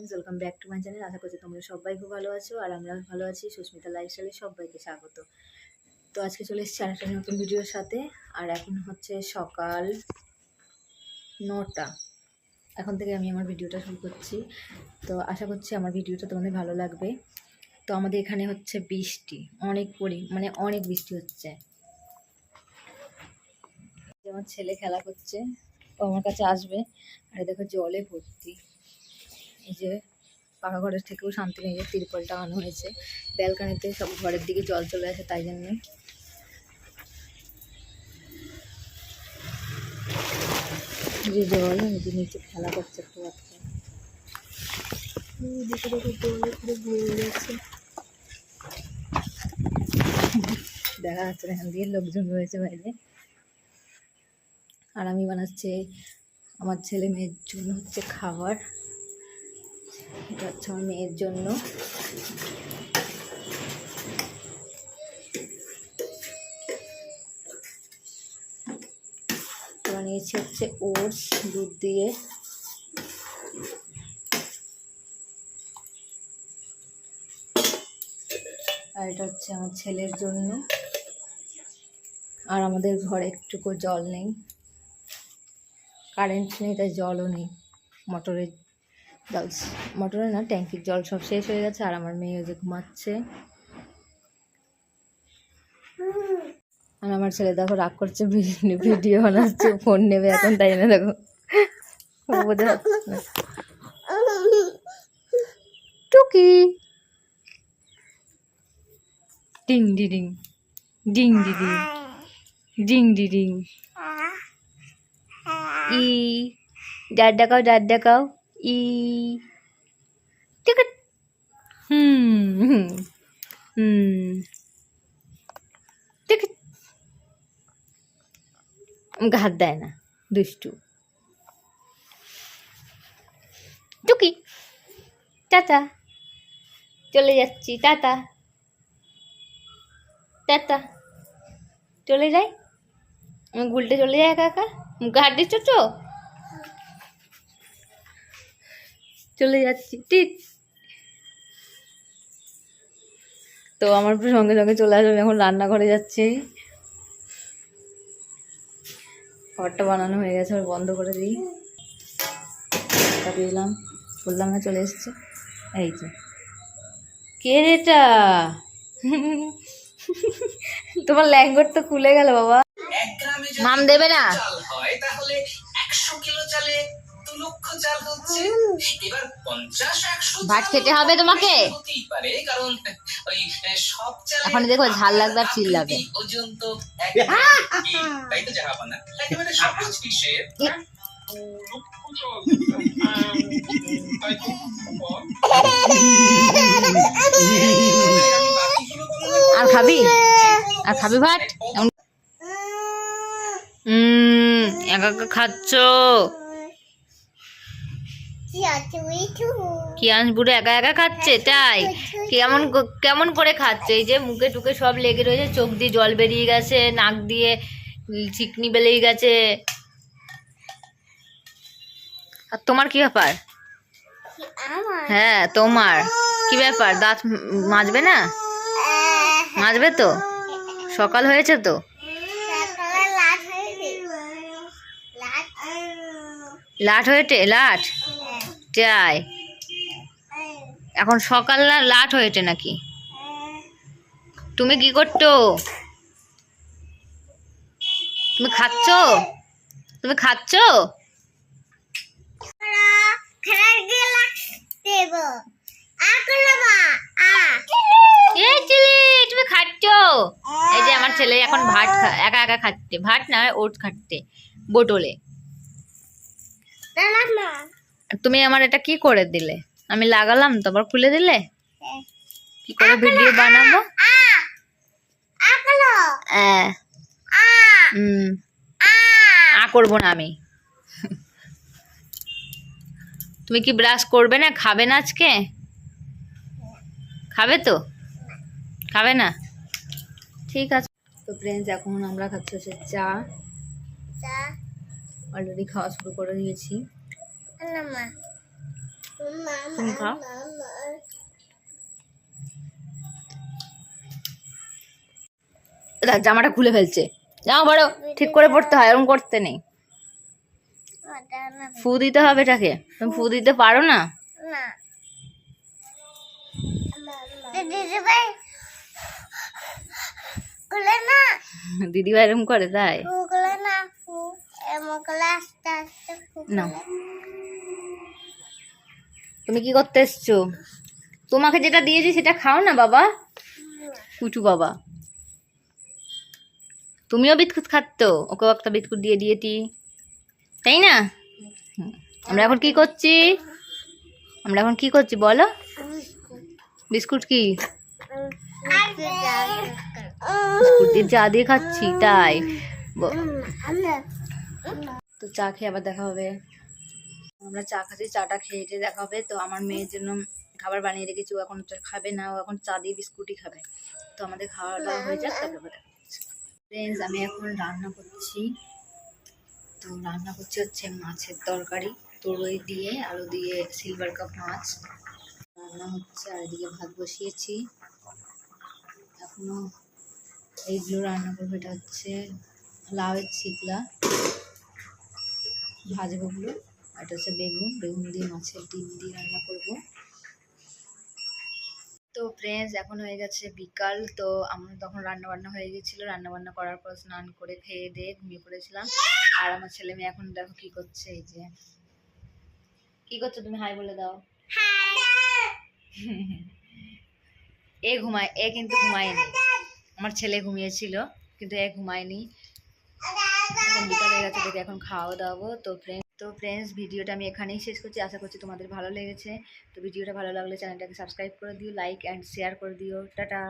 Friends, welcome back to my channel. আশা করছি তোমরা সবাই খুব ভালো আছো আর আমরা ভালো আছি। সুস্মিতা লাইফস্টাইলে সবাইকে স্বাগত। তো আজকে চলে এসেছি আর একটা নতুন ভিডিওর সাথে। আর এখন হচ্ছে সকাল 9টা। এখন থেকে আমি আমার ভিডিওটা শুরু করছি। তো আশা করছি আমার ভিডিওটা তোমাদের ভালো লাগবে। তো আমাদের এখানে হচ্ছে বৃষ্টি, অনেক বৃষ্টি হচ্ছে। আমার ছেলে খেলা করছে, ও আমার কাছে আসবে। আর দেখো জলে ভর্তি। এই যে পাকা ঘরের থেকেও শান্তি নেই, যে তিরপল টাঙানো হয়েছে ব্যালকানিতে, সব ঘরের দিকে জল চলে আসে, তাই জন্য যে জল যে নিচে খেলা করছে একটু বাচ্চা। দিকে দেখো জলে পুরো ভরে গেছে, দেখা যাচ্ছে না, এখান দিয়ে লোকজন রয়েছে বাইরে। আর আমি বানাচ্ছি আমার ছেলে মেয়ের জন্য হচ্ছে খাবার। এটা হচ্ছে আমার মেয়ের জন্য। বানিয়েছি হচ্ছে ওটস দুধ দিয়ে। আর এটা হচ্ছে আমার ছেলের জন্য। আর আমাদের ঘরে একটুকু জল নেই, কারেন্ট নেই, তাই জলও নেই। মোটরে না, ট্যাঙ্কির জল সব শেষ হয়ে গেছে। আর আমার মেয়ে যে ঘুমাচ্ছে। আর আমার ছেলে দেখো রাগ করছে, ভিডিও বানাচ্ছে, ফোন নেবে এখন, তাই না দেখো বোঝা যাচ্ছে না। টুকি ডিং ডিডিং ডিং ডিডিং ডিং ডিডিং। ই ডাড ডাকাও ই টিকট। টিকট। আমাকে হাত দেয় না, দুষ্টু। টুকি টাটা, চলে যাচ্ছি, টাটা টাটা, চলে যাই। আমি গুলটে চলে যায় একা একা, মুখে হাত দিচ্ছ তো, চলে যাচ্ছি টিট। তো আমার সঙ্গে সঙ্গে চলে আসবে। এখন রান্নাঘরে যাচ্ছি, ঘরটা বানানো হয়ে গেছে, আর বন্ধ করে দিই। দিলাম, বললাম না চলে এসছে। এই যে কে রেটা, তোমার ল্যাঙ্গুয়েজ তো খুলে গেল বাবা। মাম দেবে না, ভাত খেতে হবে তোমাকে। এখন দেখো ঝাল লাগবে আর চিল্লাবে। আর খাবি ভাত? একা একা খাচ্ছ? কিয়ান বুড়ো একা একা খাচ্ছে, তাই? কেমন করে খাচ্ছে? এই যে মুখে টুকে সব লেগে রয়েছে, চোখ দিয়ে জল বেরিয়ে গেছে, নাক দিয়ে চিকনি বেরিয়ে গেছে। আর তোমার কি ব্যাপার? হ্যাঁ তোমার কি ব্যাপার? দাঁত মাজবে না? মাজবে তো, সকাল হয়েছে তো। লাট হয়েছে, লাট যাই এখন সকাল না লাট হয়েছে নাকি? তুমি কি করছো? তুমি খাচ্ছ? তুমি খাচ্ছ? এই যে আমার ছেলে এখন ভাত একা একা খাচ্ছে, ভাত না ওটস খাচ্ছে বোতলে। তুমি আমার এটা কি করে দিলে? আমি লাগালাম তো আবার খুলে দিলে। কি করে ভিডিও বানাবো? করবো না আমি। তুমি কি ব্রাশ করবে না? খাবে না আজকে? খাবে তো? খাবে না? ঠিক আছে। তো ফ্রেন্ডস, এখন আমরা খাচ্ছি হচ্ছে চা। অলরেডি খাওয়া শুরু করে দিয়েছি। তুমি খাও। দেখ, জামাটা খুলে ফেলছে। জামা বড় ঠিক করে পড়তে হয়, এরকম করতে নেই। ফু দিতে হবে এটাকে। তুমি ফু দিতে পারো না? দিদি ভাই এরকম করে, তাই না? তুমি কি করতে এসছো? তোমাকে যেটা দিয়েছি সেটা খাও না বাবা। কুটু বাবা, তুমিও বিস্কুট খাচ্ছ, ওকেও একটা বিস্কুট দিয়ে দিয়েছি, তাই না? আমরা এখন কি করছি? আমরা এখন কি করছি বলো? বিস্কুট কি? বিস্কুট দিয়ে চা দিয়ে খাচ্ছি, তাই? তো চা খেয়ে আবার দেখা হবে। আমরা চা খাচ্ছি, চাটা খেয়ে দেখা হবে। তো আমার মেয়ের জন্য খাবার বানিয়ে রেখেছি, ও এখন খাবে না, ও এখন চা দিয়ে বিস্কুটই খাবে। তো আমাদের খাওয়া দাওয়া হয়ে যাক, তারপরে দেখা হচ্ছে। ফ্রেন্ডস, আমি এখন রান্না করছি। তো রান্না করছি হচ্ছে মাছের তরকারি, তরই দিয়ে আলু দিয়ে সিলভার কাপ মাছ রান্না হচ্ছে। আর এদিকে ভাত বসিয়েছি, এখনো এইগুলো রান্না করবো। এটা হচ্ছে লাউয়ের ছিপলা, ভাজবো ওগুলো। আর এটা হচ্ছে বেগুন, বেগুন দিয়ে মাছের ডিম দিয়ে রান্না করবো। তো ফ্রেন্ডস, এখন হয়ে গেছে বিকাল। তো আমার তখন রান্না বান্না হয়ে গেছিলো, রান্না বান্না করার পর স্নান করে খেয়ে দিয়ে ঘুমিয়ে পড়েছিলাম। আর আমার ছেলে মেয়ে এখন দেখো কি করছে। এই যে কি করছো তুমি? হাই বলে দাও। এ ঘুমায়, এ কিন্তু ঘুমায়নি। আমার ছেলে ঘুমিয়েছিল কিন্তু এ ঘুমায়নি। এখন বিকাল হয়ে গেছে, দেখে এখন খাওয়া দাওয়া। তো ফ্রেন্ডস, ভিডিওটা আমি এখানেই শেষ করছি। আশা করছি তোমাদের ভালো লেগেছে। তো ভিডিওটা ভালো লাগলে চ্যানেলটাকে সাবস্ক্রাইব করে দিও, লাইক অ্যান্ড শেয়ার করে দিও। টাটা।